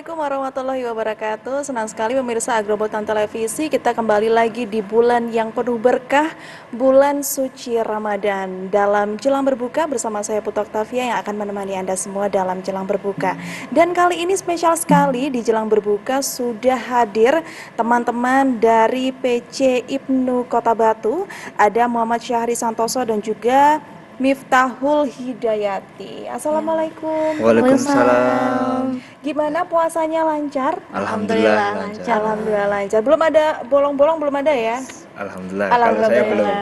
Assalamualaikum warahmatullahi wabarakatuh. Senang sekali pemirsa Agrobotan Televisi, kita kembali lagi di bulan yang penuh berkah, bulan suci Ramadan. Dalam jelang berbuka bersama saya Putu Oktavia yang akan menemani Anda semua dalam jelang berbuka. Dan kali ini spesial sekali, di jelang berbuka sudah hadir teman-teman dari PC Ibnu Kota Batu. Ada Muhammad Syahri Santoso dan juga Miftahul Hidayati. Assalamualaikum. Waalaikumsalam. Gimana puasanya, lancar? Alhamdulillah lancar. Alhamdulillah lancar. Belum ada bolong-bolong, belum ada ya? Alhamdulillah. Kalau saya belum.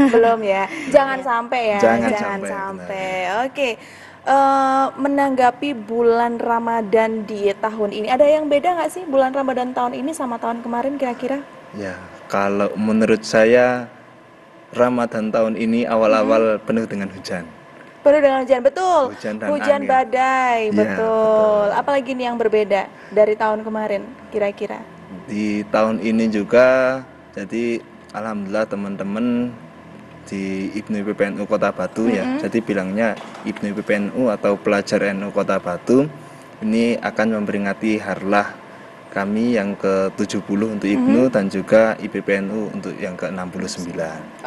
Belum ya. Jangan sampai ya. Jangan sampai. Oke. Menanggapi bulan Ramadan di tahun ini, ada yang beda nggak sih bulan Ramadan tahun ini sama tahun kemarin kira-kira? Ya, kalau menurut saya Ramadan tahun ini awal-awal penuh dengan hujan. Penuh dengan hujan, betul. Hujan dan Hujan angin. badai, Iya, betul. betul. Apalagi nih yang berbeda dari tahun kemarin kira-kira? Di tahun ini juga, jadi alhamdulillah teman-teman di IPNU IPPNU Kota Batu ya. Jadi bilangnya IPNU IPPNU atau pelajar NU Kota Batu ini akan memperingati harlah kami yang ke-70 untuk IPNU dan juga IPPNU untuk yang ke-69.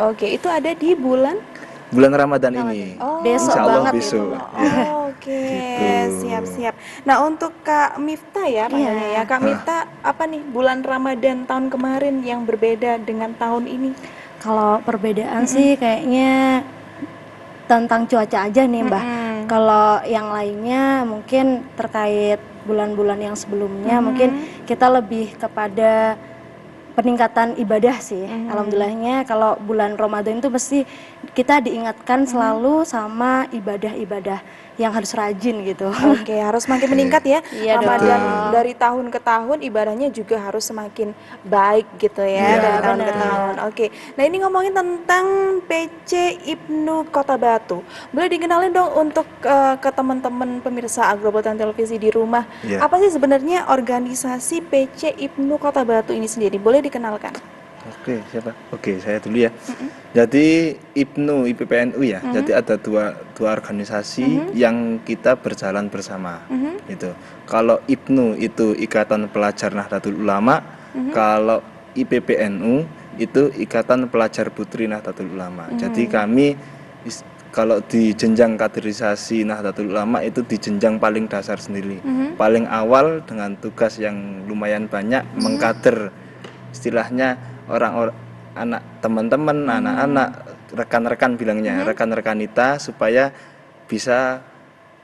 Oke, itu ada di bulan? Bulan Ramadan ini. Besok Insya Allah banget besok. itu. Ya. Oke, Gitu. siap-siap. Nah, untuk Kak Miftah ya panggilnya ya. Kak Miftah, apa nih bulan Ramadan tahun kemarin yang berbeda dengan tahun ini? Kalau perbedaan sih kayaknya tentang cuaca aja nih Mbak. Kalau yang lainnya mungkin terkait bulan-bulan yang sebelumnya mungkin kita lebih kepada peningkatan ibadah sih. Alhamdulillahnya kalau bulan Ramadan itu mesti kita diingatkan selalu sama ibadah-ibadah yang harus rajin gitu. Oke, harus makin meningkat ya. Iya Ramadan dong. dari tahun ke tahun ibadahnya juga harus semakin baik gitu ya, Iya, dari tahun ke benar. tahun. Oke. Nah, ini ngomongin tentang PC Ibnu Kota Batu. Boleh dikenalin dong untuk ke teman-teman pemirsa Agrobotan Televisi di rumah. Iya. Apa sih sebenarnya organisasi PC Ibnu Kota Batu ini sendiri? Boleh dikenalkan? Oke, siapa? Oke, saya dulu ya. Jadi IPNU IPPNU ya. Jadi ada dua organisasi yang kita berjalan bersama. Itu. Kalau IPNU itu Ikatan Pelajar Nahdlatul Ulama, kalau IPPNU itu Ikatan Pelajar Putri Nahdlatul Ulama. Jadi kami kalau di jenjang kaderisasi Nahdlatul Ulama itu di jenjang paling dasar sendiri. Paling awal dengan tugas yang lumayan banyak mengkader istilahnya orang-orang anak teman-teman, anak-anak, rekan-rekan bilangnya, rekan-rekan kita supaya bisa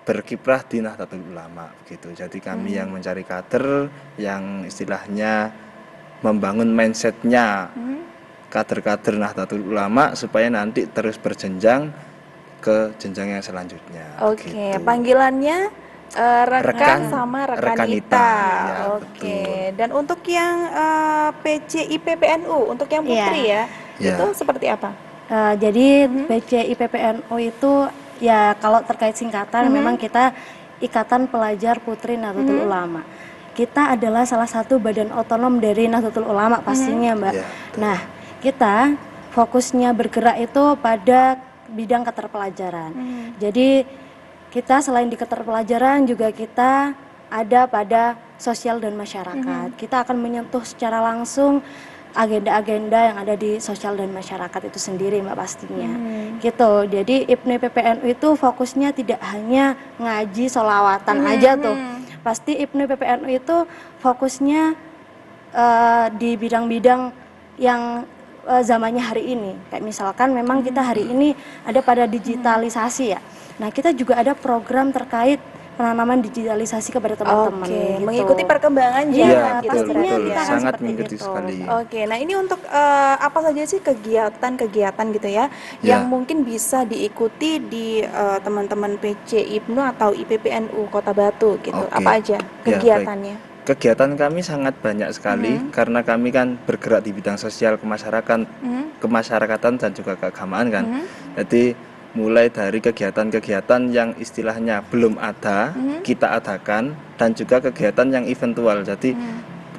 berkiprah di Nahdlatul Ulama begitu. Jadi kami yang mencari kader yang istilahnya membangun mindsetnya kader-kader Nahdlatul Ulama supaya nanti terus berjenjang ke jenjang yang selanjutnya. Oke, begitu. panggilannya rekan Rekan- sama rekanita. rekanita. Ya, Oke. betul. Dan untuk yang PC IPPNU, untuk yang putri ya, Ya. itu seperti apa? Jadi PCI PPNU itu ya kalau terkait singkatan memang kita Ikatan Pelajar Putri Nahdlatul Ulama. Kita adalah salah satu badan otonom dari Nahdlatul Ulama pastinya Mbak. Ya, betul. Nah, kita fokusnya bergerak itu pada bidang keterpelajaran. Jadi kita selain di keterpelajaran juga kita ada pada sosial dan masyarakat. Kita akan menyentuh secara langsung agenda-agenda yang ada di sosial dan masyarakat itu sendiri Mbak pastinya. Gitu. Jadi IPNU PPNU itu fokusnya tidak hanya ngaji sholawatan aja tuh. Pasti IPNU PPNU itu fokusnya di bidang-bidang yang zamannya hari ini. Kayak misalkan memang kita hari ini ada pada digitalisasi ya. Nah, kita juga ada program terkait penanaman digitalisasi kepada teman-teman. Oke, gitu. mengikuti perkembangan Iya, zaman betul, gitu pastinya berarti betul. kita ya. akan Sangat seperti mengikuti itu. sekali. Oke, nah ini untuk apa saja sih kegiatan-kegiatan gitu ya Ya. yang mungkin bisa diikuti di teman-teman PC Ibnu atau IPPNU Kota Batu gitu. Oke. Apa aja Ya, baik. kegiatannya? Kegiatan kami sangat banyak sekali karena kami kan bergerak di bidang sosial kemasyarakatan dan juga keagamaan kan. Jadi mulai dari kegiatan-kegiatan yang istilahnya belum ada kita adakan dan juga kegiatan yang eventual. Jadi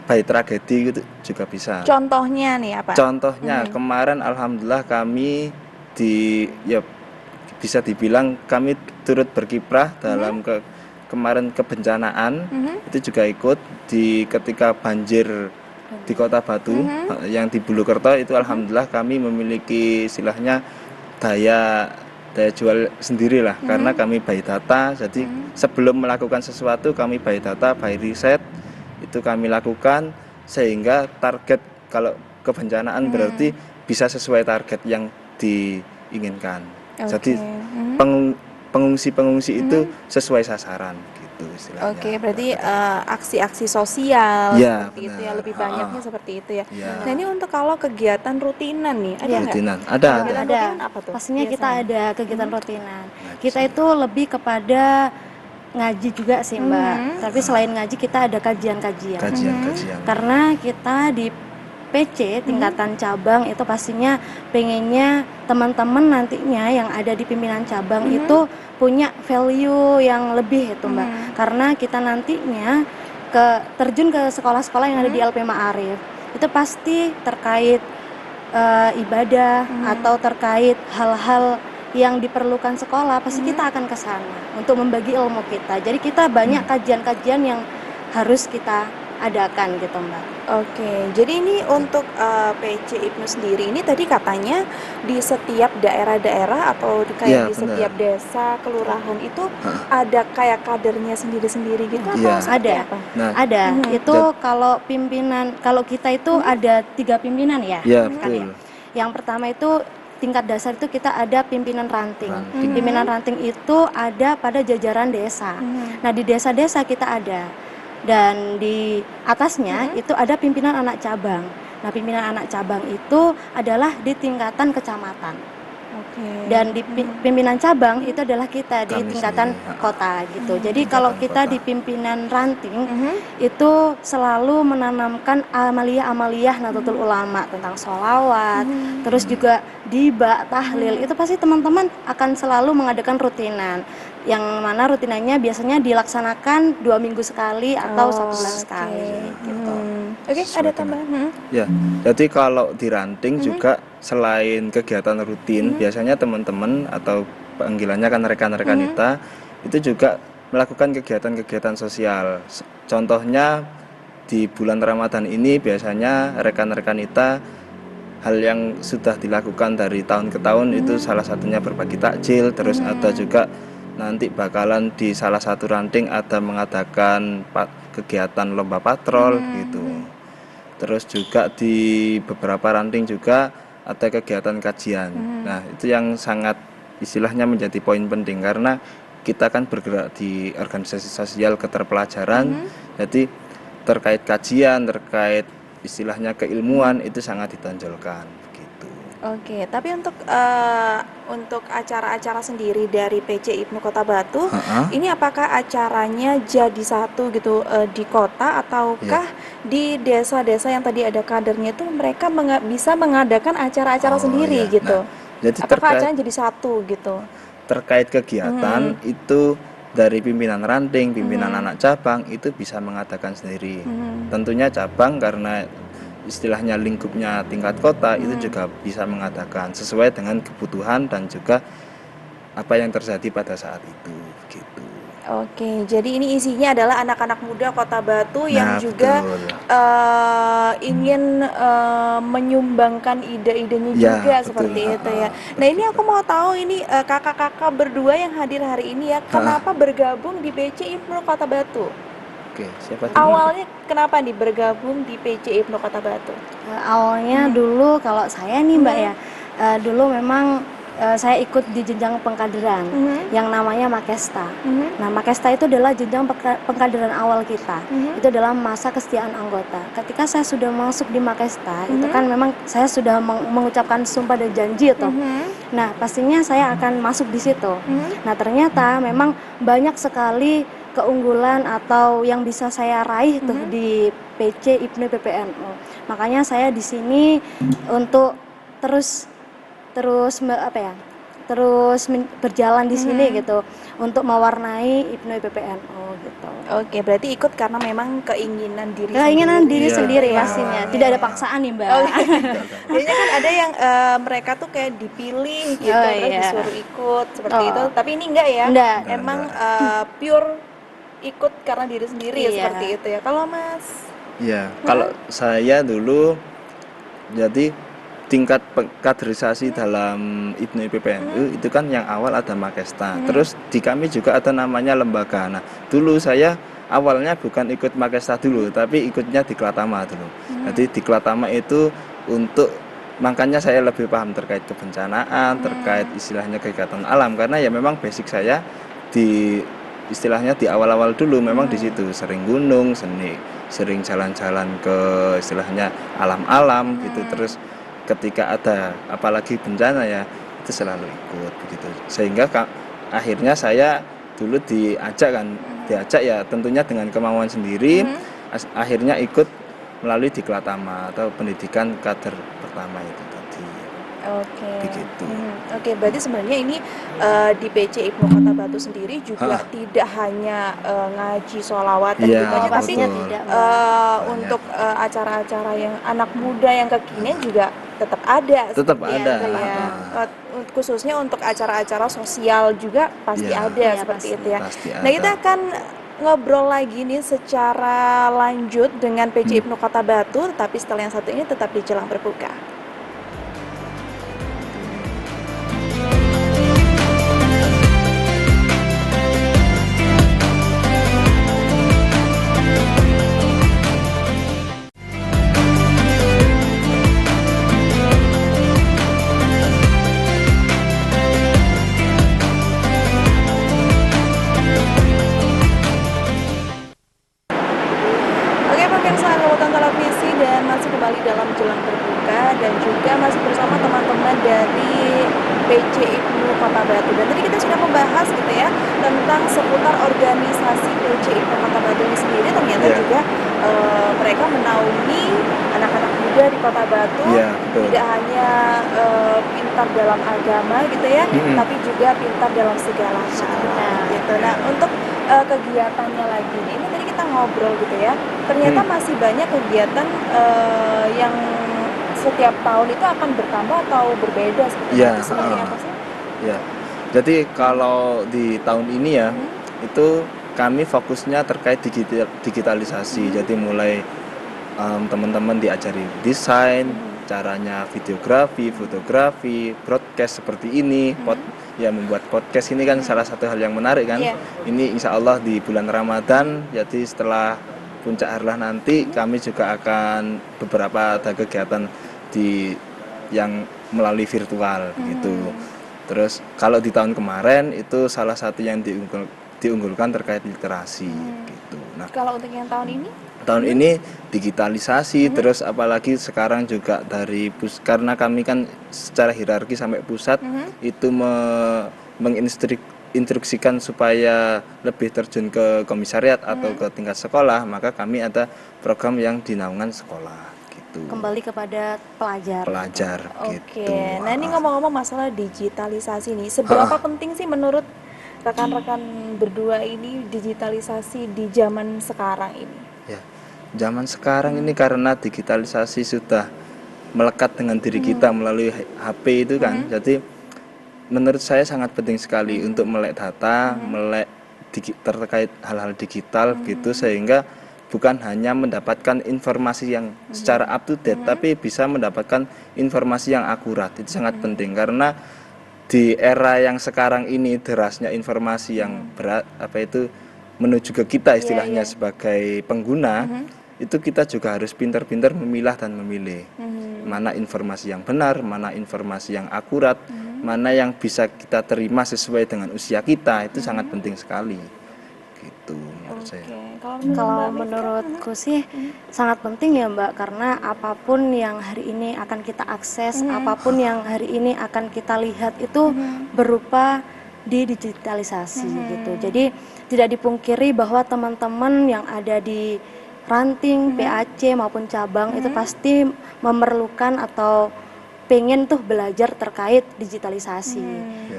by tragedi gitu juga bisa. Contohnya nih apa? Contohnya kemarin alhamdulillah kami bisa dibilang kami turut berkiprah dalam kemarin kebencanaan itu juga ikut di ketika banjir di Kota Batu yang di Bulukerto itu alhamdulillah kami memiliki istilahnya daya jual sendiri lah karena kami by data. Jadi sebelum melakukan sesuatu kami by data, by riset itu kami lakukan sehingga target kalau kebencanaan berarti bisa sesuai target yang diinginkan. Jadi pengungsi-pengungsi itu sesuai sasaran gitu istilahnya. Oke, berarti aksi-aksi sosial Ya, seperti itu benar. ya, lebih banyaknya seperti itu ya. Ya. Nah, ini untuk kalau kegiatan rutinan nih, ada nggak? Rutinan. Ada. Kegiatan Ada. rutinan apa tuh? Pastinya kita biasanya? ada kegiatan rutinan. Ngaji. Kita itu lebih kepada ngaji juga sih Mbak. Tapi selain ngaji kita ada kajian-kajian. Kajian-kajian. Karena kita di PC tingkatan cabang itu pastinya pengennya teman-teman nantinya yang ada di pimpinan cabang itu punya value yang lebih itu Mbak. Karena kita nantinya terjun ke sekolah-sekolah yang ada di LP Ma'arif itu pasti terkait ibadah atau terkait hal-hal yang diperlukan sekolah, pasti kita akan ke sana untuk membagi ilmu kita. Jadi kita banyak kajian-kajian yang harus kita adakan gitu Mbak. Oke, jadi ini untuk PC Ibnu sendiri ini tadi katanya di setiap daerah-daerah atau Iya, kayak di benar. setiap desa, kelurahan itu ada kayak kadernya sendiri-sendiri gitu atau Iya. seperti Ada. apa? Nah, Ada. Itu kalau pimpinan, kalau kita itu ada 3 pimpinan ya. ya kan betul. Yang pertama itu tingkat dasar itu kita ada pimpinan ranting. Ranting. Pimpinan ranting itu ada pada jajaran desa. Nah, di desa-desa kita ada. Dan di atasnya itu ada pimpinan anak cabang. Nah, pimpinan anak cabang itu adalah di tingkatan kecamatan. Oke. Dan di pimpinan cabang itu adalah kita di Kami tingkatan sendiri, kota gitu. Jadi kalau kita kota. di pimpinan ranting itu selalu menanamkan amaliyah-amaliyah Nahdlatul Ulama tentang sholawat, terus juga diba, tahlil, itu pasti teman-teman akan selalu mengadakan rutinan. Yang mana rutinannya biasanya dilaksanakan 2 minggu sekali atau 1 bulan sekali gitu. Oke, ada tambahan? Ya, jadi kalau di ranting juga selain kegiatan rutin, biasanya teman-teman atau panggilannya kan rekan-rekan kita itu juga melakukan kegiatan-kegiatan sosial. Contohnya di bulan Ramadan ini biasanya rekan-rekan kita hal yang sudah dilakukan dari tahun ke tahun itu salah satunya berbagi takjil, terus ada juga nanti bakalan di salah satu ranting ada mengadakan kegiatan lomba patrol gitu. Terus juga di beberapa ranting juga ada kegiatan kajian. Nah, itu yang sangat istilahnya menjadi poin penting karena kita kan bergerak di organisasi sosial keterpelajaran. Jadi terkait kajian, terkait istilahnya keilmuan itu sangat ditonjolkan begitu. Oke, tapi untuk acara-acara sendiri dari PC Ibnu Kota Batu, ini apakah acaranya jadi satu gitu di kota ataukah di desa-desa yang tadi ada kadernya itu mereka bisa mengadakan acara-acara sendiri iya. gitu? Nah, jadi apakah acaranya jadi satu gitu? Terkait kegiatan itu dari pimpinan ranting, pimpinan anak cabang itu bisa mengadakan sendiri. Tentunya cabang karena istilahnya lingkupnya tingkat kota itu juga bisa mengadakan sesuai dengan kebutuhan dan juga apa yang terjadi pada saat itu gitu. Oke, jadi ini isinya adalah anak-anak muda Kota Batu yang juga betul. ingin menyumbangkan ide-idenya Ya, juga betul. seperti itu ya. Nah, ini aku mau tahu ini kakak-kakak berdua yang hadir hari ini ya, kenapa bergabung di PC Ibnu Kota Batu? Oke, siapa dulu? Awalnya kenapa nih bergabung di PC Ibnu Kota Batu? Awalnya dulu kalau saya nih Mbak ya, dulu memang saya ikut di jenjang pengkaderan yang namanya Makesta. Nah, Makesta itu adalah jenjang pengkaderan awal kita. Itu adalah masa kesetiaan anggota. Ketika saya sudah masuk di Makesta, itu kan memang saya sudah mengucapkan sumpah dan janji itu. Nah, pastinya saya akan masuk di situ. Nah, ternyata memang banyak sekali keunggulan atau yang bisa saya raih tuh di PC Ibnu PPNU. Makanya saya di sini untuk terus berjalan di sini gitu untuk mewarnai Ibnu PPNU gitu. Oke, berarti ikut karena memang keinginan diri Iya. sendiri ya. pastinya. Tidak ada paksaan nih Mbak. Biasanya kan ada yang mereka tuh kayak dipilih gitu, terus iya. disuruh ikut seperti itu. Tapi ini enggak ya? Enggak. Emang pure ikut karena diri sendiri ya, Iya. seperti itu ya. Kalau Mas, Ya, kalau saya dulu jadi tingkat kaderisasi dalam IPNU IPPNU itu kan yang awal ada Makesta. Terus di kami juga ada namanya lembaga. Nah, dulu saya awalnya bukan ikut Makesta dulu, tapi ikutnya di Klatama dulu. Jadi di Klatama itu untuk makanya saya lebih paham terkait kebencanaan, terkait istilahnya kegiatan alam karena ya memang basic saya di istilahnya di awal-awal dulu memang di situ sering gunung, sering jalan-jalan ke istilahnya alam-alam gitu. Terus ketika ada apalagi bencana ya itu selalu ikut begitu. Sehingga akhirnya saya dulu diajak ya tentunya dengan kemauan sendiri. Akhirnya ikut melalui Diklatama atau pendidikan kader pertama itu tadi. oke. Begitu. Oke, berarti sebenarnya ini di PC Ibnu Kota Batu sendiri juga tidak hanya ngaji sholawat dan Iya, gitu aja, tapi pastinya betul. tidak, untuk acara-acara yang anak muda yang kekinian juga tetap ada. Tetap seperti ada. itu ya. Khususnya untuk acara-acara sosial juga pasti Iya. ada Iya, seperti pasti. itu ya. Pasti Nah, kita ada. akan ngobrol lagi nih secara lanjut dengan PC Ibnu Kota Batu, tapi setelah yang satu ini tetap di Jelang Berbuka. Oke pemirsa Angkatan Televisi dan masih kembali dalam Jelang Berbuka dan juga masih bersama teman-teman dari PC Ibnu Kota Batu. Dan tadi kita sudah membahas gitu ya tentang seputar organisasi PC Ibnu Kota Batu ini sendiri. Ternyata Iya. juga mereka menaungi anak-anak muda di Kota Batu. Iya, betul. Tidak hanya pintar dalam agama gitu ya, tapi juga pintar dalam segala hal. Gitu. Nah, untuk kegiatannya lagi nih, ini tadi kita ngobrol gitu ya, ternyata masih banyak kegiatan yang setiap tahun itu akan bertambah atau berbeda seperti Iya, itu seperti apa sih? Ya, jadi kalau di tahun ini ya itu kami fokusnya terkait digitalisasi. Jadi mulai teman-teman diajari desain, caranya videografi, fotografi, broadcast seperti ini, ya membuat podcast ini kan salah satu hal yang menarik kan. Iya. Ini insya Allah di bulan Ramadan, jadi setelah puncak harlah nanti kami juga akan beberapa ada kegiatan yang melalui virtual gitu. Terus kalau di tahun kemarin itu salah satu yang diunggulkan terkait literasi gitu. Nah, Kalau untuk yang tahun ini? tahun ini digitalisasi terus apalagi sekarang juga karena kami kan secara hierarki sampai pusat itu menginstruksikan supaya lebih terjun ke komisariat atau ke tingkat sekolah, maka kami ada program yang di naungan sekolah gitu. Kembali kepada pelajar. Oke. Gitu. Nah, ini ngomong-ngomong masalah digitalisasi nih, seberapa penting sih menurut rekan-rekan berdua ini digitalisasi di zaman sekarang ini? Ya, zaman sekarang ini karena digitalisasi sudah melekat dengan diri kita melalui HP itu kan. Jadi menurut saya sangat penting sekali untuk melek data, melek terkait hal-hal digital gitu sehingga bukan hanya mendapatkan informasi yang secara up to date tapi bisa mendapatkan informasi yang akurat. Itu sangat penting karena di era yang sekarang ini derasnya informasi yang menuju ke kita istilahnya sebagai pengguna, itu kita juga harus pintar-pintar memilah dan memilih mana informasi yang benar, mana informasi yang akurat, mana yang bisa kita terima sesuai dengan usia kita. Itu sangat penting sekali gitu menurut saya. Kalau menurutku sih sangat penting ya Mbak, karena apapun yang hari ini akan kita akses, apapun yang hari ini akan kita lihat itu berupa digitalisasi gitu. Jadi tidak dipungkiri bahwa teman-teman yang ada di ranting, PAC maupun cabang itu pasti memerlukan atau pengen tuh belajar terkait digitalisasi.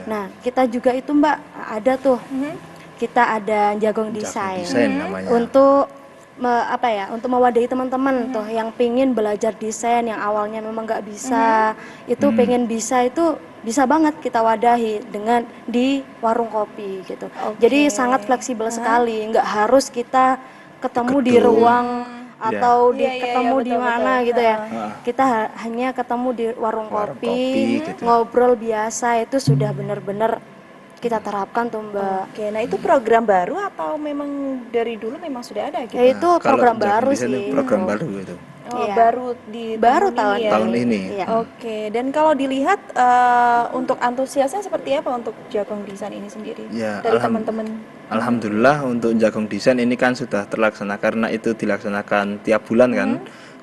Nah, kita juga itu Mbak ada tuh, kita ada Jagong Desain namanya. untuk apa ya, untuk mewadahi teman-teman tuh yang pengen belajar desain, yang awalnya memang nggak bisa, itu pengen bisa, itu bisa banget kita wadahi dengan di warung kopi gitu. Jadi sangat fleksibel sekali, nggak harus kita ketemu di Gedung. ruang Iya. atau Iya, ketemu di betul, mana betul. gitu ya. Kita hanya ketemu di warung Warung kopi, kopi, gitu. ngobrol biasa, itu sudah benar-benar kita terapkan tuh Mbak. Oke, nah itu program baru atau memang dari dulu memang sudah ada gitu? Ya itu Nah, kalau program Jakong baru Desain sih. itu program baru itu. Oh, Iya. baru di Baru tahun ini ya? Tahun ini. Iya. Oke, dan kalau dilihat untuk antusiasnya seperti apa untuk Jakong Desain ini sendiri Ya, dari teman-teman? Alhamdulillah untuk Jakong Desain ini kan sudah terlaksana karena itu dilaksanakan tiap bulan kan.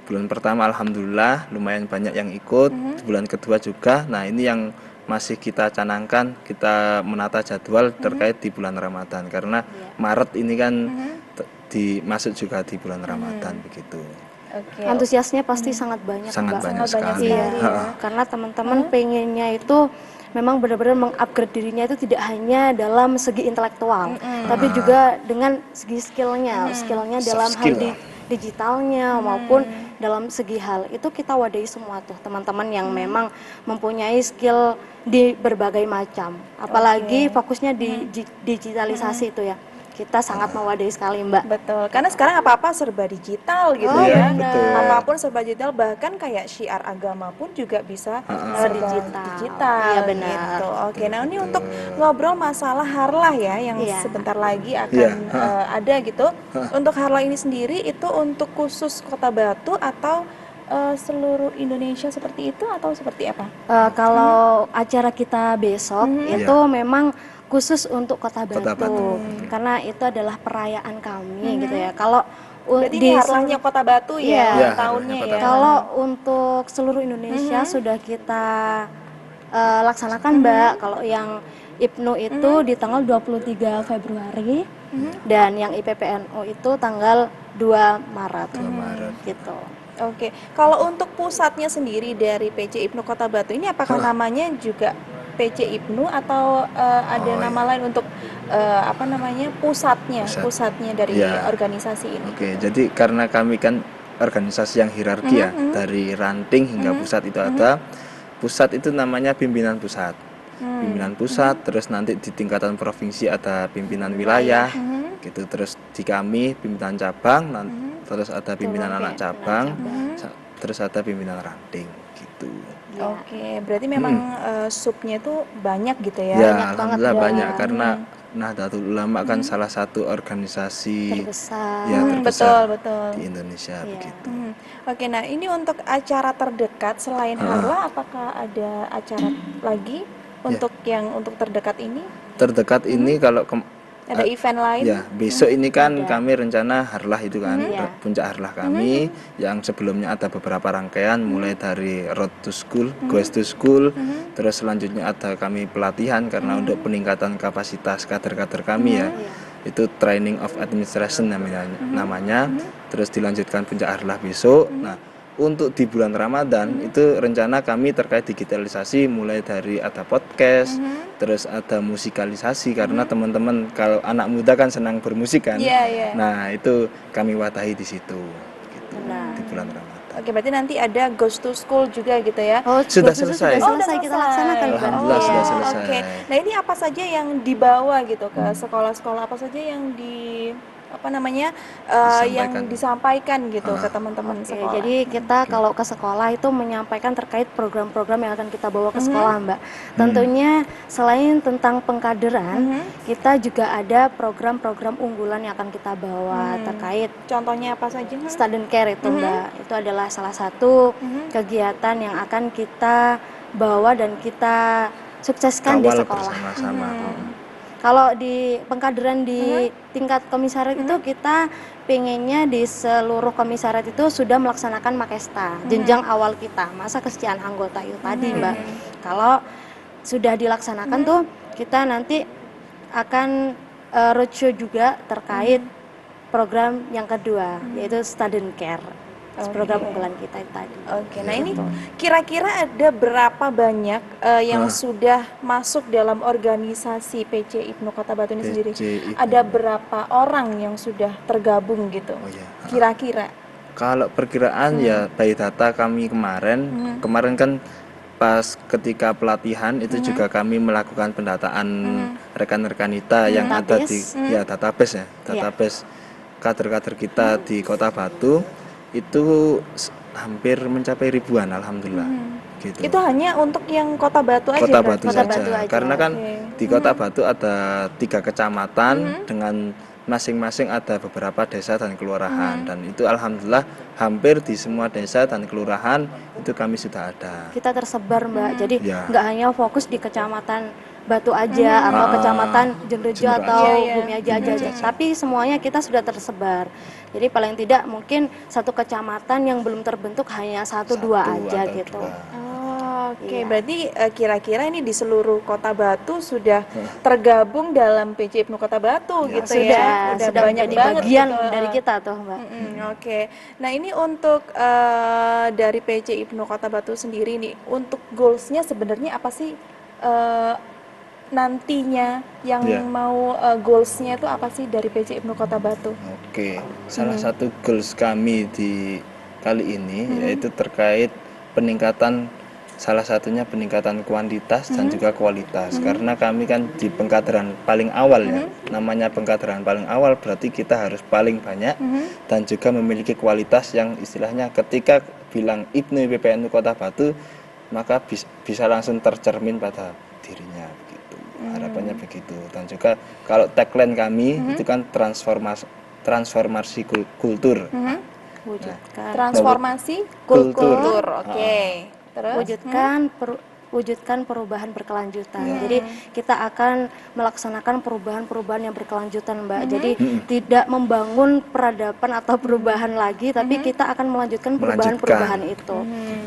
Bulan pertama alhamdulillah lumayan banyak yang ikut, bulan kedua juga. Nah, ini yang masih kita canangkan, kita menata jadwal terkait di bulan Ramadan karena Maret ini kan masuk juga di bulan Ramadan begitu. Oke. Antusiasnya pasti sangat banyak Sangat Mbak. banyak Sangat banyak sekali. sekali ya. Karena teman-teman pengennya itu memang benar-benar mengupgrade dirinya itu tidak hanya dalam segi intelektual, tapi juga dengan segi skillnya dalam hal skill. digitalnya maupun dalam segi hal itu kita wadahi semua tuh teman-teman yang memang mempunyai skill di berbagai macam. Apalagi fokusnya di digitalisasi itu ya. Kita sangat mewadahi sekali Mbak. Betul, karena sekarang apa-apa serba digital gitu Oh, ya. betul. Apapun serba digital, bahkan kayak syiar agama pun juga bisa serba digital. Iya, benar. Gitu. Oke, nah ini untuk ngobrol masalah harlah ya, yang Iya. sebentar lagi akan ada gitu. Untuk harlah ini sendiri itu untuk khusus Kota Batu atau seluruh Indonesia seperti itu atau seperti apa? Kalau acara kita besok itu memang khusus untuk Kota Batu, Kota Batu. karena itu adalah perayaan kami gitu ya. Kalau Berarti ini harlahnya Kota Batu ya, Iya, tahunnya harlahnya Kota ya. kalau untuk seluruh Indonesia sudah kita laksanakan Mbak. Kalau yang IPNU itu di tanggal 23 Februari dan yang IPPNU itu tanggal 2 Maret. 2 Maret. Gitu. Oke, kalau untuk pusatnya sendiri dari PC IPNU Kota Batu ini apakah namanya juga PC IPNU atau ada nama lain untuk apa namanya pusatnya dari Ya. organisasi ini? Oke, jadi karena kami kan organisasi yang hierarki ya, dari ranting hingga pusat itu ada. Pusat itu namanya pimpinan pusat. Pimpinan pusat, terus nanti di tingkatan provinsi ada pimpinan wilayah, gitu. Terus di kami pimpinan cabang, terus ada pimpinan anak cabang, terus ada pimpinan ranting, gitu. Oke, berarti memang subnya itu banyak gitu ya? Ya, banyak banget, alhamdulillah Mbak. banyak karena Nahdlatul Ulama kan salah satu organisasi Terbesar. ya terbesar betul. di Indonesia begitu. Oke, nah ini untuk acara terdekat selain harlah, apakah ada acara lagi untuk yang untuk terdekat ini? Terdekat ini kalau Ada event lain? ya besok ini kan kami rencana harlah itu kan puncak harlah kami yang sebelumnya ada beberapa rangkaian mulai dari Road to School, Quest to School, terus selanjutnya ada kami pelatihan karena untuk peningkatan kapasitas kader-kader kami ya. Itu training of administration namanya. Terus dilanjutkan puncak harlah besok. Nah, untuk di bulan Ramadan itu rencana kami terkait digitalisasi mulai dari ada podcast, terus ada musikalisasi karena teman-teman kalau anak muda kan senang bermusik kan. Iya. Nah, itu kami wadahi di situ gitu, di bulan Ramadan. Oke, berarti nanti ada Ghost to School juga gitu ya? Oh, Sudah khusus selesai. Sudah selesai kita laksanakan Mbak. Alhamdulillah sudah selesai. Oke, nah ini apa saja yang dibawa gitu ke sekolah-sekolah, apa saja yang yang disampaikan gitu ke teman-teman Oke, sekolah? jadi kita kalau ke sekolah itu menyampaikan terkait program-program yang akan kita bawa ke sekolah Mbak. Tentunya selain tentang pengkaderan, kita juga ada program-program unggulan yang akan kita bawa terkait Contohnya apa saja? student care itu Mbak. Itu adalah salah satu kegiatan yang akan kita bawa dan kita sukseskan di Kawal sekolah. bersama-sama. Kalau di pengkaderan di tingkat komisariat itu kita pengennya di seluruh komisariat itu sudah melaksanakan Makesta, jenjang awal kita, masa kesejahteraan anggota itu tadi Mbak. Kalau sudah dilaksanakan tuh kita nanti akan roadshow juga terkait program yang kedua yaitu student care. Program unggulan kita itu tadi. Oke, nah ini kira-kira ada berapa banyak yang sudah masuk dalam organisasi PC IPNU Kota Batu ini sendiri? IPNU. Ada berapa orang yang sudah tergabung gitu? Oh ya. kira-kira? Kalau perkiraan ya dari data kami kemarin kan pas ketika pelatihan itu juga kami melakukan pendataan rekan-rekan kita yang ada di database kader-kader kita di Kota Batu itu hampir mencapai ribuan, alhamdulillah. Gitu. Itu hanya untuk yang Kota Batu aja? Kota Batu Kota saja. Batu aja. Karena kan di Kota Batu ada 3 kecamatan dengan masing-masing ada beberapa desa dan kelurahan, dan itu alhamdulillah hampir di semua desa dan kelurahan itu kami sudah ada. Kita tersebar Mbak, jadi Ya. nggak hanya fokus di kecamatan Batu aja atau kecamatan Jenrejo Jenderal atau Iya. Bumi Aja aja, tapi semuanya kita sudah tersebar. Jadi paling tidak mungkin satu kecamatan yang belum terbentuk hanya 1-2 aja atau gitu. 2. Oke, berarti kira-kira ini di seluruh Kota Batu sudah tergabung dalam PJ IPNU Kota Batu gitu ya? Sudah banyak menjadi banget bagian gitu. dari kita tuh Mbak. Oke, nah ini untuk dari PJ IPNU Kota Batu sendiri nih, untuk goalsnya sebenarnya apa sih nantinya yang Ya. mau goalsnya itu apa sih dari PJ IPNU Kota Batu? Oke, salah satu goals kami di kali ini yaitu terkait peningkatan, salah satunya peningkatan kuantitas dan juga kualitas. Karena kami kan di pengkaderan paling awal ya, namanya pengkaderan paling awal berarti kita harus paling banyak dan juga memiliki kualitas yang istilahnya ketika bilang IPNU IPPNU Kota Batu maka bisa langsung tercermin pada dirinya begitu. Harapannya begitu. Dan juga kalau tagline kami itu kan transformasi kultur. Wujudkan Transformasi Kultur. kultur. Oke. Terus? wujudkan perubahan berkelanjutan. Jadi kita akan melaksanakan perubahan-perubahan yang berkelanjutan, Mbak. Jadi tidak membangun peradaban atau perubahan lagi, tapi kita akan melanjutkan perubahan-perubahan itu.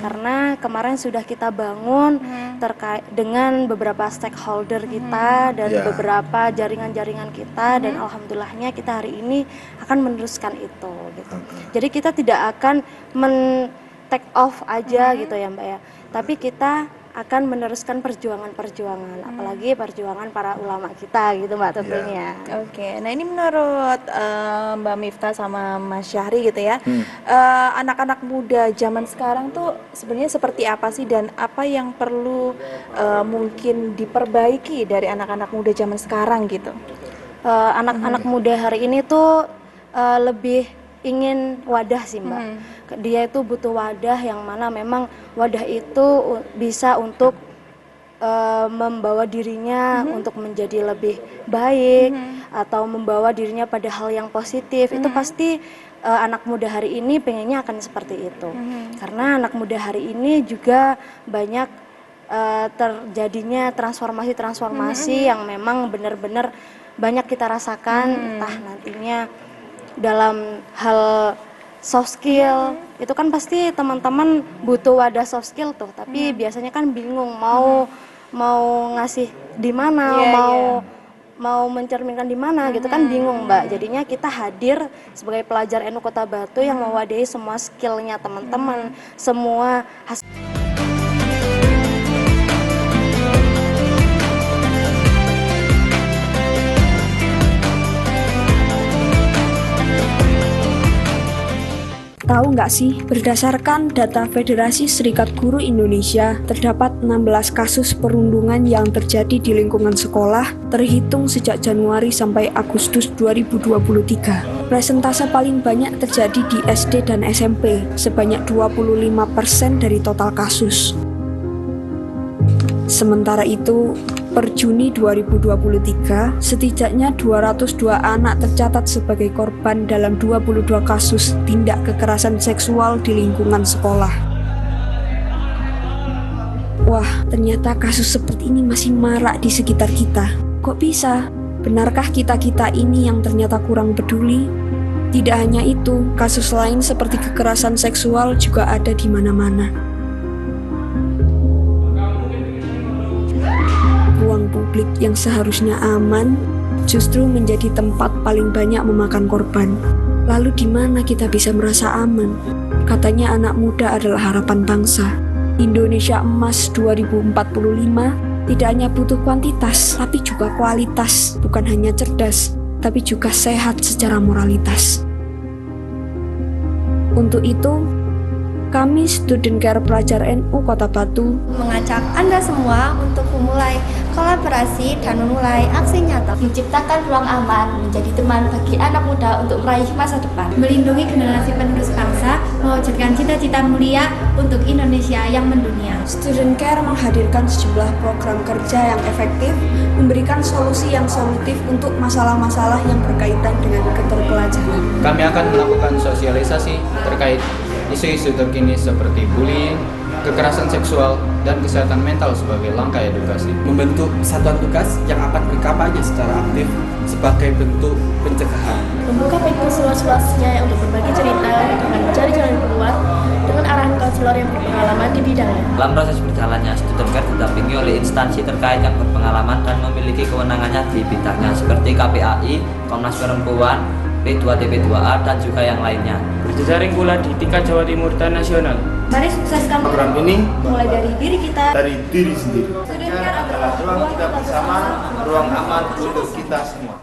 Karena kemarin sudah kita bangun terkait dengan beberapa stakeholder kita dan beberapa jaringan-jaringan kita, dan alhamdulillahnya kita hari ini akan meneruskan itu gitu. Jadi kita tidak akan take off aja gitu ya Mbak ya, tapi kita akan meneruskan perjuangan-perjuangan, apalagi perjuangan para ulama kita gitu Mbak tentunya. Oke, nah ini menurut Mbak Miftah sama Mas Syahri gitu ya, anak-anak muda zaman sekarang tuh sebenarnya seperti apa sih, dan apa yang perlu mungkin diperbaiki dari anak-anak muda zaman sekarang gitu? Anak-anak muda hari ini tuh lebih ingin wadah sih Mbak. Dia itu butuh wadah yang mana memang wadah itu bisa untuk membawa dirinya untuk menjadi lebih baik atau membawa dirinya pada hal yang positif. Itu pasti anak muda hari ini pengennya akan seperti itu. Karena anak muda hari ini juga banyak terjadinya transformasi-transformasi yang memang benar-benar banyak kita rasakan, entah nantinya dalam hal soft skill, itu kan pasti teman-teman butuh wadah soft skill tuh, tapi biasanya kan bingung mau ngasih di mana, mau mencerminkan di mana gitu kan bingung Mbak. Jadinya kita hadir sebagai pelajar NU Kota Batu yang mewadahi semua skillnya teman-teman, semua hasil. Tahu nggak sih, berdasarkan data Federasi Serikat Guru Indonesia, terdapat 16 kasus perundungan yang terjadi di lingkungan sekolah, terhitung sejak Januari sampai Agustus 2023. Persentase paling banyak terjadi di SD dan SMP, sebanyak 25% dari total kasus. Sementara itu, per Juni 2023, setidaknya 202 anak tercatat sebagai korban dalam 22 kasus tindak kekerasan seksual di lingkungan sekolah. Wah, ternyata kasus seperti ini masih marak di sekitar kita. Kok bisa? Benarkah kita-kita ini yang ternyata kurang peduli? Tidak hanya itu, kasus lain seperti kekerasan seksual juga ada di mana-mana. Ruang publik yang seharusnya aman justru menjadi tempat paling banyak memakan korban. Lalu di mana kita bisa merasa aman? Katanya anak muda adalah harapan bangsa. Indonesia Emas 2045 tidak hanya butuh kuantitas, tapi juga kualitas. Bukan hanya cerdas, tapi juga sehat secara moralitas. Untuk itu, kami Student Care Pelajar NU Kota Batu mengajak Anda semua untuk memulai kolaborasi dan memulai aksi nyata, menciptakan ruang aman, menjadi teman bagi anak muda untuk meraih masa depan, melindungi generasi penerus bangsa, mewujudkan cita-cita mulia untuk Indonesia yang mendunia. Student Care menghadirkan sejumlah program kerja yang efektif, memberikan solusi yang solutif untuk masalah-masalah yang berkaitan dengan keterpelajaran. Kami akan melakukan sosialisasi terkait isu-isu terkini seperti bullying, kekerasan seksual, dan kesehatan mental sebagai langkah edukasi. Membentuk satuan tugas yang akan berkampanye secara aktif sebagai bentuk pencegahan. Membuka pintu seluas-luasnya untuk berbagi cerita dengan mencari jalan keluar dengan arahan konselor yang berpengalaman di bidangnya. Dalam proses berjalannya Student Care didampingi oleh instansi terkait yang berpengalaman dan memiliki kewenangannya di bidangnya seperti KPAI, Komnas Perempuan, P2TP2A, dan juga yang lainnya. Berjejaring pula di tingkat Jawa Timur dan nasional. Mari sukseskan Program ini mulai dari diri kita. dari diri sendiri. Student Care adalah Ruang kita bersama, ruang aman untuk kita semua.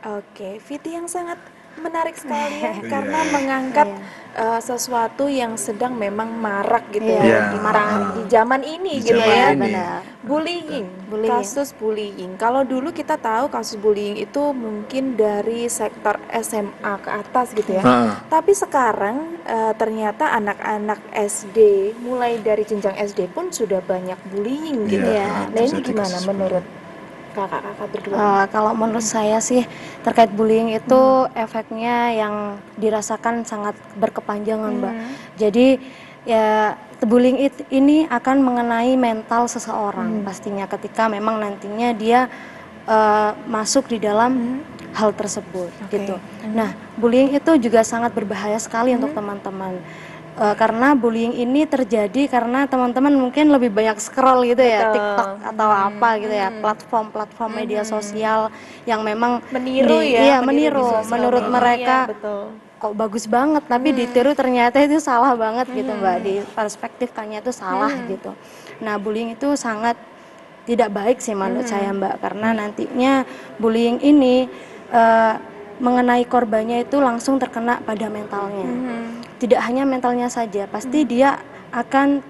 Oke, Viti yang sangat menarik sekali ya, karena mengangkat sesuatu yang sedang memang marak gitu ya, Iya. di zaman ini Di gitu zaman ya. ini. Bullying, Bullying. kasus bullying. Kalau dulu kita tahu kasus bullying itu mungkin dari sektor SMA ke atas gitu ya. Tapi sekarang ternyata anak-anak SD, mulai dari jenjang SD pun sudah banyak bullying gitu Iya, ya. Nah ini terjadi gimana kasus menurut kakak-kakak berdua? Kalau menurut saya sih terkait bullying itu efeknya yang dirasakan sangat berkepanjangan, Mbak. Jadi ya bullying ini akan mengenai mental seseorang pastinya ketika memang nantinya dia masuk di dalam hal tersebut gitu. Nah, bullying itu juga sangat berbahaya sekali untuk teman-teman. Karena bullying ini terjadi karena teman-teman mungkin lebih banyak scroll gitu ya, Betul. TikTok atau apa gitu ya, platform-platform media sosial yang memang Meniru ya, iya, meniru di meniru. sosial Menurut media, mereka betul. kok bagus banget, tapi ditiru ternyata itu salah banget gitu, Mbak. Di perspektifkannya itu salah gitu. Nah, bullying itu sangat tidak baik sih menurut saya, Mbak, karena nantinya bullying ini mengenai korbannya itu langsung terkena pada mentalnya. Tidak hanya mentalnya saja, pasti dia akan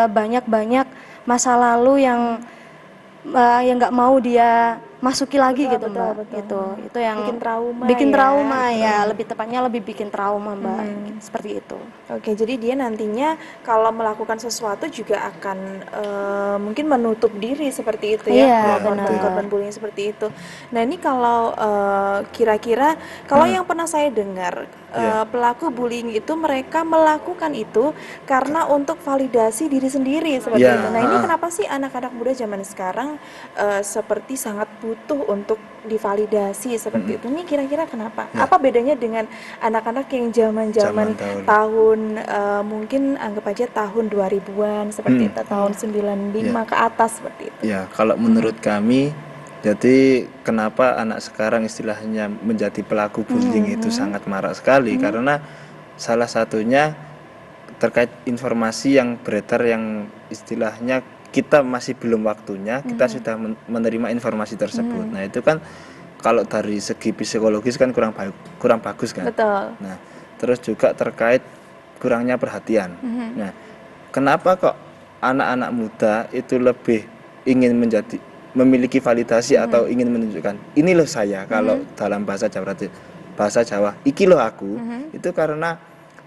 banyak-banyak masa lalu yang nggak mau dia masuki lagi gitu, Mbak. Itu yang Bikin trauma ya. ya, lebih tepatnya lebih bikin trauma, Mbak. Seperti itu. Oke, jadi dia nantinya kalau melakukan sesuatu juga akan mungkin menutup diri seperti itu ya, Iya, kalau benar. korban bullying seperti itu. Nah ini kalau kira-kira kalau yang pernah saya dengar pelaku bullying itu mereka melakukan itu karena untuk validasi diri sendiri seperti Iya, itu. Nah ini kenapa sih anak-anak muda zaman sekarang seperti sangat butuh untuk divalidasi seperti itu? Ini kira-kira kenapa? Apa bedanya dengan anak-anak yang zaman-zaman Zaman tahun mungkin anggap aja tahun 2000-an seperti itu, tahun 95 ke atas seperti itu. Ya, kalau menurut kami, jadi kenapa anak sekarang istilahnya menjadi pelaku bullying itu sangat marak sekali, karena salah satunya terkait informasi yang beredar yang istilahnya kita masih belum waktunya, kita sudah menerima informasi tersebut. Nah itu kan kalau dari segi psikologis kan kurang bagus kan. Betul. Nah terus juga terkait kurangnya perhatian. Nah kenapa kok anak-anak muda itu lebih ingin memiliki validasi atau ingin menunjukkan ini loh saya, kalau dalam bahasa Jawa iki loh aku, itu karena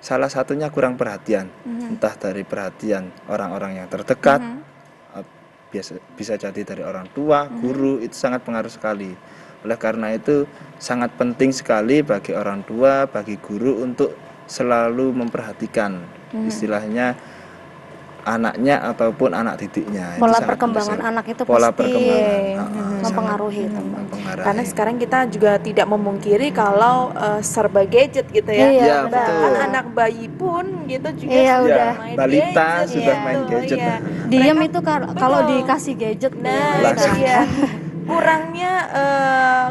salah satunya kurang perhatian, entah dari perhatian orang-orang yang terdekat, bisa jadi dari orang tua, guru, itu sangat pengaruh sekali. Oleh karena itu sangat penting sekali bagi orang tua, bagi guru untuk selalu memperhatikan istilahnya anaknya ataupun anak didiknya. Pola Itu sangat perkembangan penting. anak itu Pola pasti perkembangan, mempengaruhi itu, Mbak. mempengaruhi. Karena sekarang kita juga tidak memungkiri kalau serba gadget gitu ya. Iya, Iya, Bahkan betul. anak bayi pun gitu juga Iya, sudah udah. main Balita gadget, sudah gitu, main gadget. iya. Diam Mereka- itu kalau betul. dikasih gadget Nah, Langsung. itu dia. kurangnya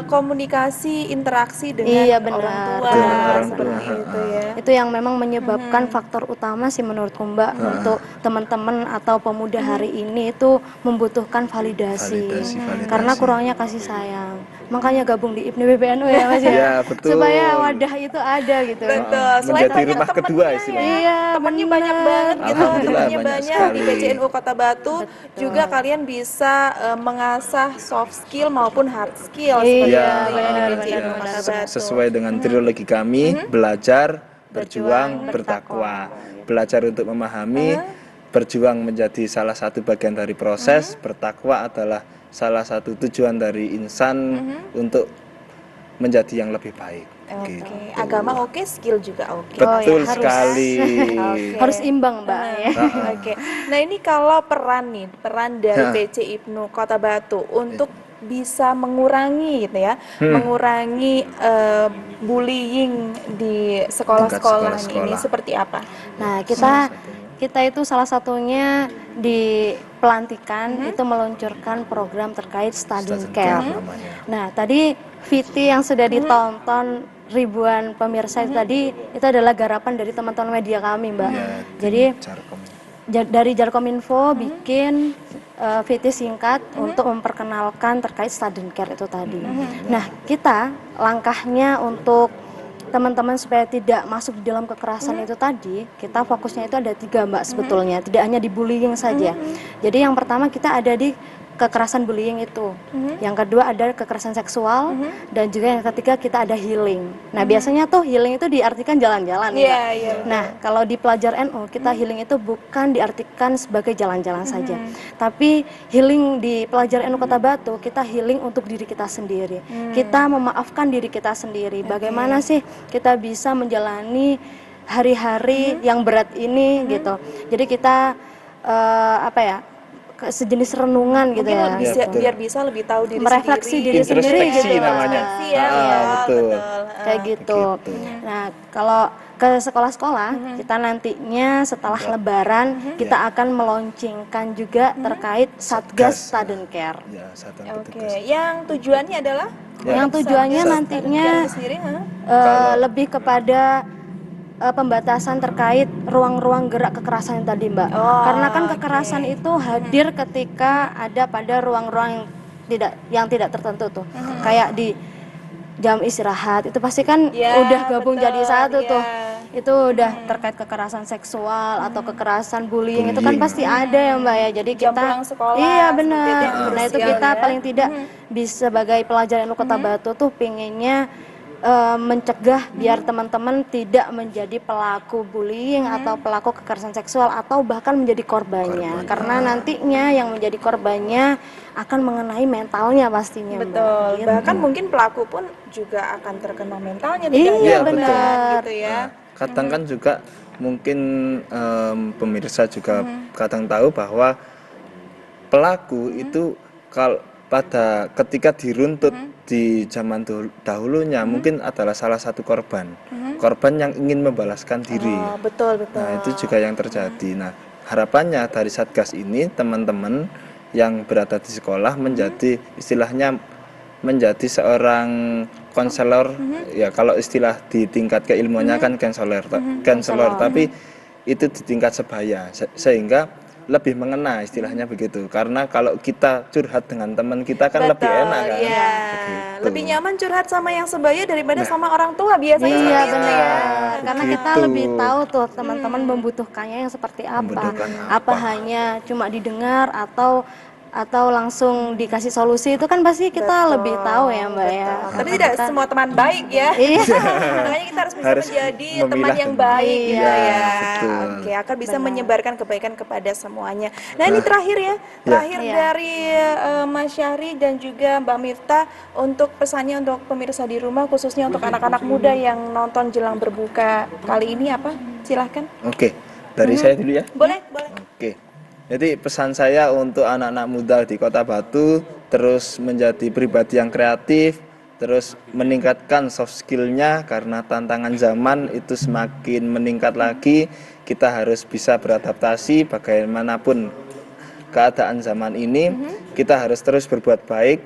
komunikasi interaksi dengan Iya, orang benar. tua Dengan orang seperti tua, itu ya. Itu yang memang menyebabkan faktor utama sih menurutku Mbak, untuk teman-teman atau pemuda hari ini itu membutuhkan validasi. Validasi. Karena kurangnya kasih sayang. Makanya gabung di IPNI PBNU ya Mas ya. Iya, betul. Supaya wadah itu ada gitu. Betul. Selain Menjadi banyak rumah kedua temennya istilahnya. ya. Iya, Temennya benar. banyak banget gitu. Alhamdulillah, Temennya banyak banyak di sekali. PCNU Kota Batu. Juga kalian bisa mengasah soft skill maupun hard skill seperti Iya, itu ya di benar, PCNU benar, Kota benar. Batu. Sesuai dengan trilogi kami, belajar, berjuang, bertakwa. Belajar untuk memahami, berjuang menjadi salah satu bagian dari proses, bertakwa adalah salah satu tujuan dari insan untuk menjadi yang lebih baik. Oke, Gitu. agama oke, skill juga oke. Betul harus. sekali. Oke. Harus imbang Mbak ya. Oke. Nah, ini kalau peran dari PC IPNU Kota Batu untuk bisa mengurangi gitu ya, mengurangi bullying di sekolah-sekolah ini sekolah-sekolah. seperti apa? Nah, kita itu salah satunya di pelantikan itu meluncurkan program terkait study Student care. care namanya. Nah, tadi VT yang sudah ditonton ribuan pemirsa itu tadi itu adalah garapan dari teman-teman media kami, Mbak. Ya, Jadi Jarkom. dari Jarkominfo bikin VT singkat untuk memperkenalkan terkait student care itu tadi. Nah, kita langkahnya untuk teman-teman supaya tidak masuk di dalam kekerasan itu tadi, kita fokusnya itu ada 3 Mbak sebetulnya, tidak hanya di bullying saja. Jadi yang pertama kita ada di kekerasan bullying itu, yang kedua ada kekerasan seksual, dan juga yang ketiga kita ada healing. Nah biasanya tuh healing itu diartikan jalan-jalan ya. Mbak. Iya. Nah kalau di pelajar NU kita healing itu bukan diartikan sebagai jalan-jalan saja, tapi healing di pelajar NU Kota Batu kita healing untuk diri kita sendiri. Kita memaafkan diri kita sendiri. Bagaimana sih kita bisa menjalani hari-hari yang berat ini gitu. Jadi kita sejenis renungan gitu Mungkin ya. biar bisa lebih tahu diri Merefleksi sendiri. diri sendiri Introspeksi gitu. namanya. Introspeksi ya, Betul. Kayak gitu. Nah, kalau ke sekolah-sekolah kita nantinya setelah Lebaran kita akan meluncurkan juga terkait Satgas Student Care. Ya, satu Oke, yang tujuannya adalah Yang tujuannya nantinya itu sendiri, lebih kepada pembatasan terkait ruang-ruang gerak kekerasan yang tadi Mbak. Karena kan kekerasan itu hadir ketika ada pada ruang-ruang yang tidak tertentu tuh. Kayak di jam istirahat itu pasti kan udah gabung jadi satu tuh. Itu udah terkait kekerasan seksual atau kekerasan bullying itu kan pasti ada ya Mbak ya. Jadi Jam kita pulang sekolah, iya seperti benar. itu, Nah itu krusial kita ya. paling tidak bisa sebagai pelajar NU Kota Batu tuh pinginnya mencegah biar teman-teman tidak menjadi pelaku bullying atau pelaku kekerasan seksual atau bahkan menjadi korbannya. Karena nantinya yang menjadi korbannya akan mengenai mentalnya pastinya Mbak. betul. Gitu. Bahkan mungkin pelaku pun juga akan terkena mentalnya. Iya, tidak hanya benar. beban, gitu ya. Kadang kan juga mungkin pemirsa juga kadang tahu bahwa pelaku itu pada ketika diruntut di zaman dahulunya mungkin adalah salah satu korban yang ingin membalaskan diri. Oh, betul. Nah itu juga yang terjadi. Nah harapannya dari Satgas ini teman-teman yang berada di sekolah menjadi istilahnya menjadi seorang konselor, ya kalau istilah di tingkat keilmuannya kan konselor, tapi itu di tingkat sebaya sehingga lebih mengena istilahnya begitu. Karena kalau kita curhat dengan teman kita kan lebih enak kan. Iya. Begitu. Lebih nyaman curhat sama yang sebaya daripada sama orang tua biasanya Iya seperti itu benar. ya. Karena kita Begitu. lebih tahu tuh teman-teman membutuhkannya yang seperti apa. Membutuhkan Apa hanya cuma didengar atau langsung dikasih solusi itu kan pasti kita lebih tahu ya Mbak ya. Tapi tidak semua teman baik ya. Iya. Makanya kita harus bisa Harus menjadi memilah teman yang teman. baik gitu Iya, ya. betul. Oke, akan bisa menyebarkan kebaikan kepada semuanya. Nah, ini terakhir ya. Terakhir dari Mas Syahri dan juga Mbak Miftah untuk pesannya untuk pemirsa di rumah khususnya untuk anak-anak muda yang nonton jelang berbuka kali ini apa? Silahkan. Oke, dari saya dulu ya. Boleh. Oke. Jadi pesan saya untuk anak-anak muda di Kota Batu terus menjadi pribadi yang kreatif, terus meningkatkan soft skill-nya karena tantangan zaman itu semakin meningkat lagi. Kita harus bisa beradaptasi bagaimanapun keadaan zaman ini. Kita harus terus berbuat baik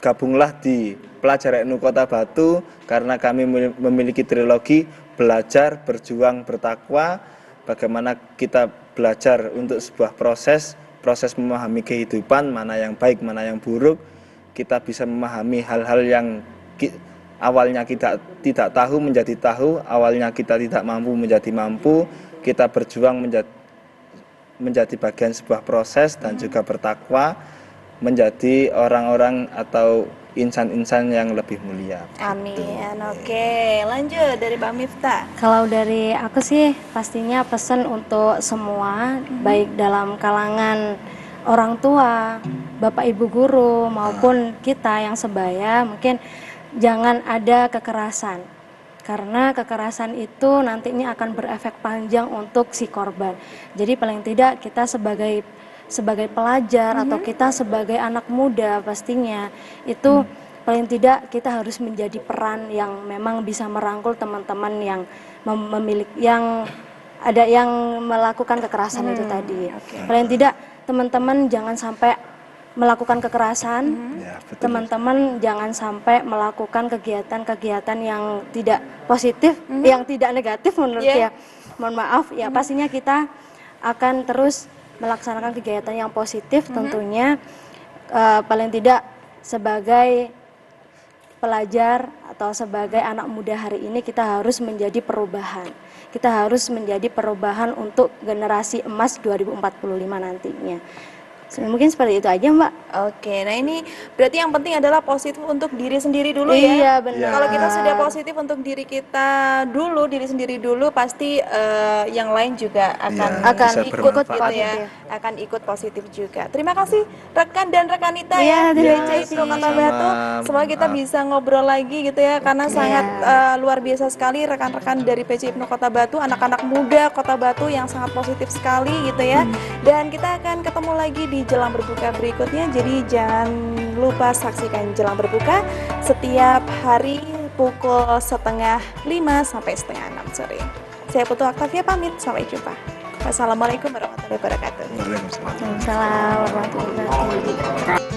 gabunglah di Pelajar NU Kota Batu karena kami memiliki trilogi belajar, berjuang, bertakwa. Bagaimana kita belajar untuk sebuah proses memahami kehidupan, mana yang baik, mana yang buruk. Kita bisa memahami hal-hal yang awalnya kita tidak tahu menjadi tahu, awalnya kita tidak mampu menjadi mampu. Kita berjuang menjadi bagian sebuah proses dan juga bertakwa menjadi orang-orang atau insan-insan yang lebih mulia. Amin. Oke, lanjut dari Mbak Miftah. Kalau dari aku sih pastinya pesan untuk semua, baik dalam kalangan orang tua, Bapak Ibu guru maupun kita yang sebaya, mungkin jangan ada kekerasan. Karena kekerasan itu nantinya akan berefek panjang untuk si korban. Jadi paling tidak kita sebagai pelajar atau kita sebagai anak muda pastinya itu paling tidak kita harus menjadi peran yang memang bisa merangkul teman-teman yang yang melakukan kekerasan itu tadi. Paling tidak teman-teman jangan sampai melakukan kekerasan, teman-teman jangan sampai melakukan kegiatan-kegiatan yang tidak positif, yang tidak negatif menurut ya. Mohon maaf ya, pastinya kita akan terus melaksanakan kegiatan yang positif tentunya, paling tidak sebagai pelajar atau sebagai anak muda hari ini kita harus menjadi perubahan. Kita harus menjadi perubahan untuk generasi emas 2045 nantinya. Mungkin seperti itu aja, Mbak. Oke, nah ini berarti yang penting adalah positif untuk diri sendiri dulu ya. Iya, benar. Kalau kita sudah positif untuk diri kita dulu, diri sendiri dulu, pasti yang lain juga akan ikut gitu ya. Akan ikut positif juga. Terima kasih rekan dan rekanita ya dari PCI IPNU Kota Batu. Semoga kita bisa ngobrol lagi gitu ya, karena sangat luar biasa sekali rekan-rekan dari PCI IPNU Kota Batu, anak-anak muda Kota Batu yang sangat positif sekali gitu ya. Dan kita akan ketemu lagi di Jelang Berbuka berikutnya, jadi jangan lupa saksikan Jelang Berbuka setiap hari pukul 4:30 sampai 5:30 sore. Saya Putu Octavia pamit, sampai jumpa. Wassalamualaikum warahmatullahi wabarakatuh. Waalaikumsalam. Waalaikumsalam warahmatullahi wabarakatuh.